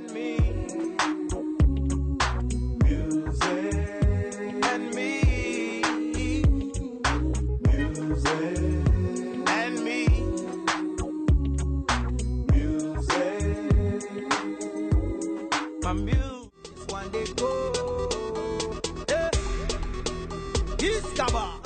and me. Music and me. Music and me. Music. My music one day go.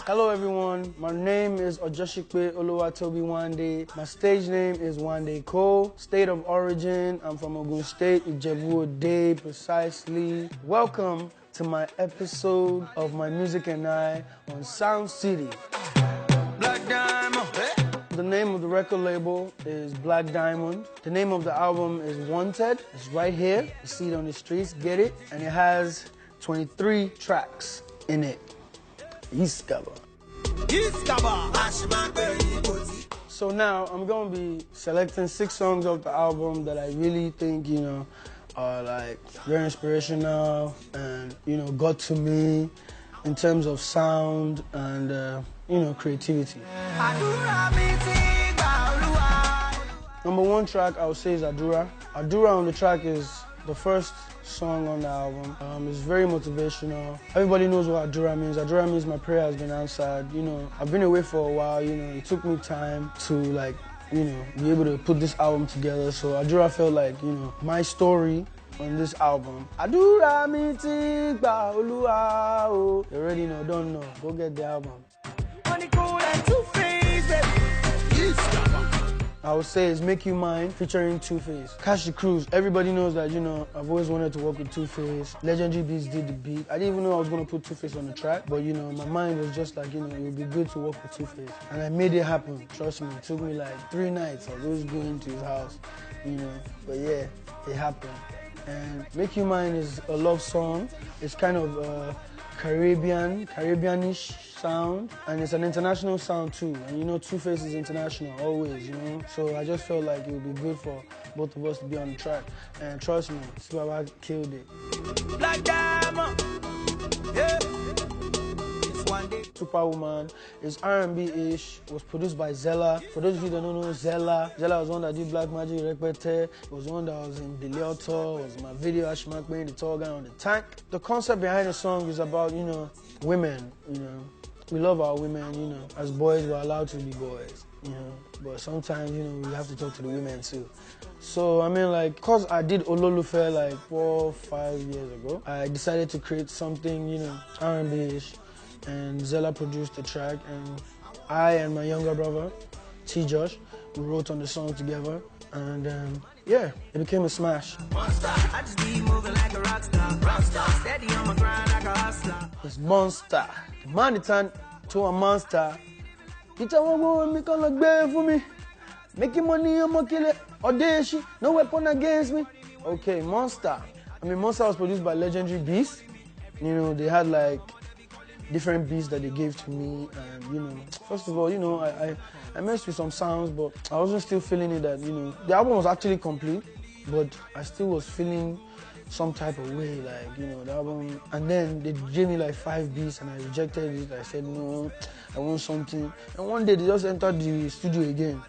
Hello everyone, my name is Ojoshikpe Oluwatobi Wande. My stage name is Wande Ko. State of origin, I'm from Ogun State, Ijebu Ode precisely. Welcome to my episode of My Music and I on Sound City. Black Diamond. The name of the record label is Black Diamond. The name of the album is Wanted. It's right here. You see it on the streets, get it? And it has 23 tracks in it. So now I'm going to be selecting 6 songs of the album that I really think, are like very inspirational and, got to me in terms of sound and, creativity. Number 1 track I would say is Adura. Adura on the track is the first song on the album. It's very motivational. Everybody knows what Adura means. Adura means my prayer has been answered. I've been away for a while. It took me time to be able to put this album together. So Adura felt like, my story on this album. Adura mi ti gba Oluwa o. You already know, don't know. Go get the album. I would say it's Make You Mine featuring Two-Face. Cash the Cruise. Everybody knows that, I've always wanted to work with Two-Face. Legendary Beats did the beat. I didn't even know I was going to put Two-Face on the track, but, my mind was just like, it would be good to work with Two-Face. And I made it happen. Trust me, it took me like 3 nights. I was always going to his house, But yeah, it happened. And Make You Mine is a love song. It's kind of Caribbeanish sound, and it's an international sound too. And Two-Face is international always, So I just felt like it would be good for both of us to be on the track. And trust me, Baba killed it. Black Diamond. Yeah. It's Wande. Superwoman is R&B-ish, was produced by Zella. For those of you that don't know Zella was one that did Black Magic Repete. It was one that was in Delioto. It was my video, Ashmak playing the tall guy on the tank. The concept behind the song is about, women, We love our women, As boys, we're allowed to be boys, But sometimes, we have to talk to the women too. So, because I did Ololufe like 4 or 5 years ago, I decided to create something, R&B-ish. And Zella produced the track, and I and my younger brother, T. Josh, we wrote on the song together, and it became a smash. It's Monster. The man turned to a monster. He told me gonna gbé fún mi. Making money, I'm kill it. Audacious, no weapon against me. Okay, Monster. Monster was produced by Legendary Beats. They had like different beats that they gave to me, and first of all, I messed with some sounds, but I wasn't still feeling it that, the album was actually complete, but I still was feeling some type of way, like, the album, and then they gave me like 5 beats and I rejected it. I said, no, I want something, and one day they just entered the studio again,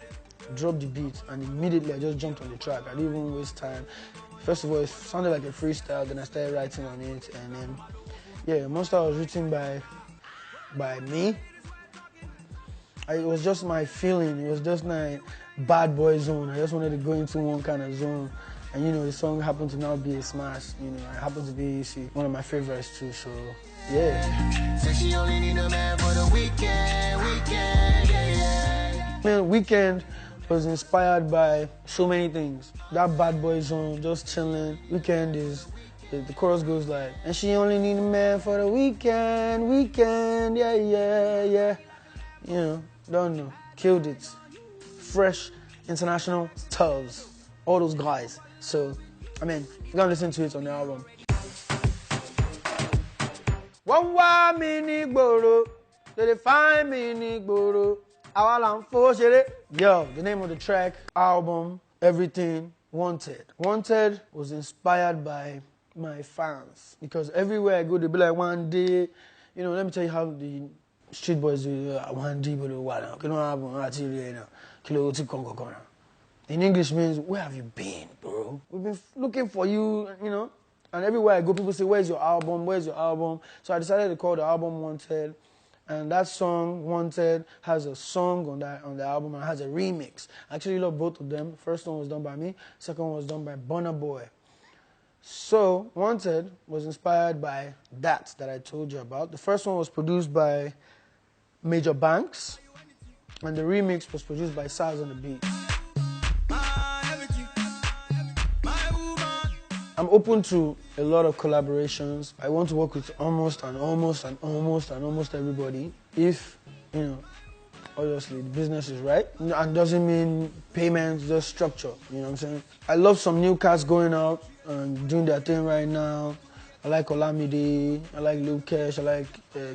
dropped the beat, and immediately I just jumped on the track. I didn't even waste time. First of all, it sounded like a freestyle, then I started writing on it, and then yeah, Monster was written by me. It was just my feeling. It was just my bad boy zone. I just wanted to go into one kind of zone. And the song happened to now be a smash. It happened to be one of my favorites too. So yeah. Said she only need a man for the weekend, yeah. Weekend was inspired by so many things. That bad boy zone, just chilling. Weekend is. The chorus goes like, and she only need a man for the weekend, yeah. Don't know. Killed it. Fresh, international stars. All those guys. So, you're gonna listen to it on the album. One wa mi ni gboro, they find me ni gboro. Yo, the name of the track, album, everything, Wanted. Wanted was inspired by my fans, because everywhere I go, they'll be like, one day, let me tell you how the street boys do. One day, but in English means, where have you been, bro? We've been looking for you, you know. And everywhere I go, people say, where's your album? Where's your album? So I decided to call the album Wanted. And that song, Wanted, has a song on the album and has a remix. I actually love both of them. The first one was done by me. Second one was done by Burna Boy. So, Wanted was inspired by that I told you about. The first one was produced by Major Banks, and the remix was produced by Saz on the beat. I'm open to a lot of collaborations. I want to work with almost everybody. If, you know, obviously the business is right. And doesn't mean payments, just structure, you know what I'm saying? I love some new cats going out and doing their thing right now. I like Olamide, I like Lil Kesh, I like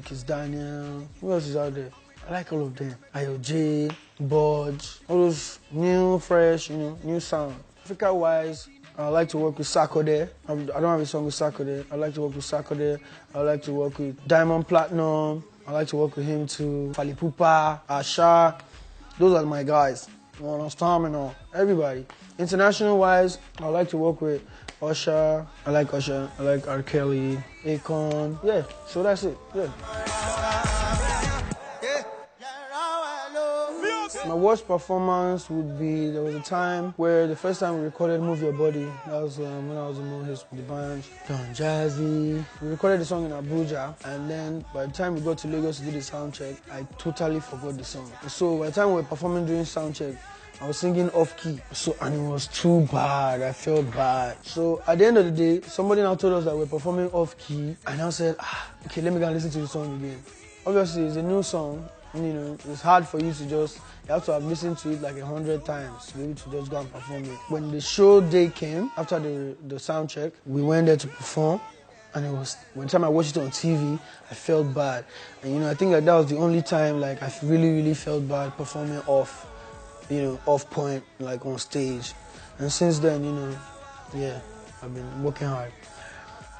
Kiss Daniel. Who else is out there? I like all of them. IOJ, Budge, all those new, fresh, you know, new sound. Africa-wise, I like to work with Sarkodie. I don't have a song with Sarkodie. I like to work with Sarkodie. I like to work with Diamond Platinum. I like to work with him too. Fally Ipupa, Asha. Those are my guys. You understand me now? Everybody. International-wise, I like to work with Usher. I like Usher. I like R. Kelly, Akon. Yeah, so that's it. Yeah. My worst performance would be, there was a time where the first time we recorded Move Your Body, that was when I was in Mohis with the band, Don Jazzy. We recorded the song in Abuja, and then by the time we got to Lagos to do the sound check, I totally forgot the song. So by the time we were performing during sound check, I was singing off key, and it was too bad. I felt bad. So at the end of the day, somebody now told us that we're performing off key, and I said, okay, let me go and listen to the song again. Obviously, it's a new song, and you know, it's hard for you to just, you have to have listened to it like 100 times to be able to just go and perform it. When the show day came, after the sound check, we went there to perform, and it was, when the time I watched it on TV, I felt bad. And you know, I think that was the only time like I really felt bad performing off, you know, off point, like on stage. And since then, you know, yeah, I've been working hard.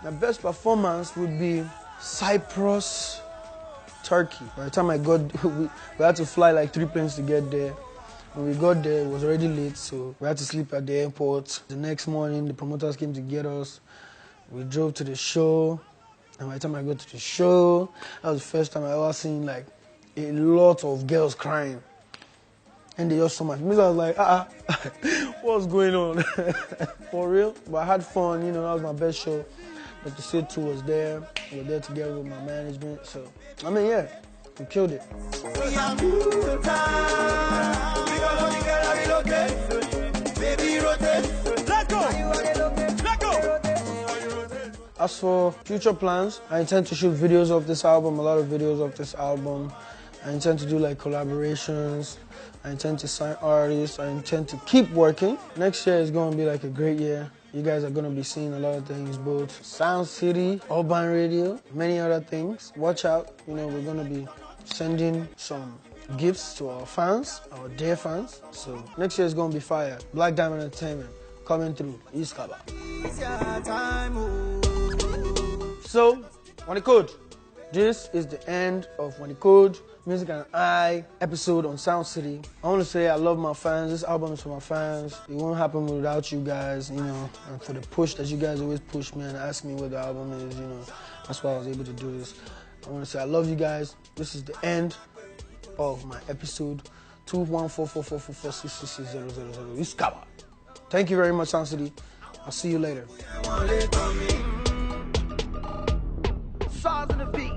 My best performance would be Cyprus, Turkey. By the time I got, we had to fly like 3 planes to get there. When we got there, it was already late, so we had to sleep at the airport. The next morning, the promoters came to get us. We drove to the show, and by the time I got to the show, that was the first time I ever seen like a lot of girls crying. And they just so much. I was like, what's going on? For real? But I had fun, you know, that was my best show. But the Sid 2 was there. We were there together with my management. So, I mean, yeah, we killed it. As for future plans, I intend to shoot videos of this album, a lot of videos of this album. I intend to do like collaborations. I intend to sign artists. I intend to keep working. Next year is going to be like a great year. You guys are going to be seeing a lot of things, both Sound City, Urban Radio, many other things. Watch out, you know, we're going to be sending some gifts to our fans, our dear fans. So next year is going to be fire. Black Diamond Entertainment coming through. Iskaba. So, Wande Code. This is the end of Wande Code Music and I episode on Sound City. I want to say I love my fans. This album is for my fans. It won't happen without you guys, you know, and for the push that you guys always push me and ask me what the album is, you know. That's why I was able to do this. I want to say I love you guys. This is the end of my episode 21444446600. Iskaba. Thank you very much, Sound City. I'll see you later. Stars on the beat.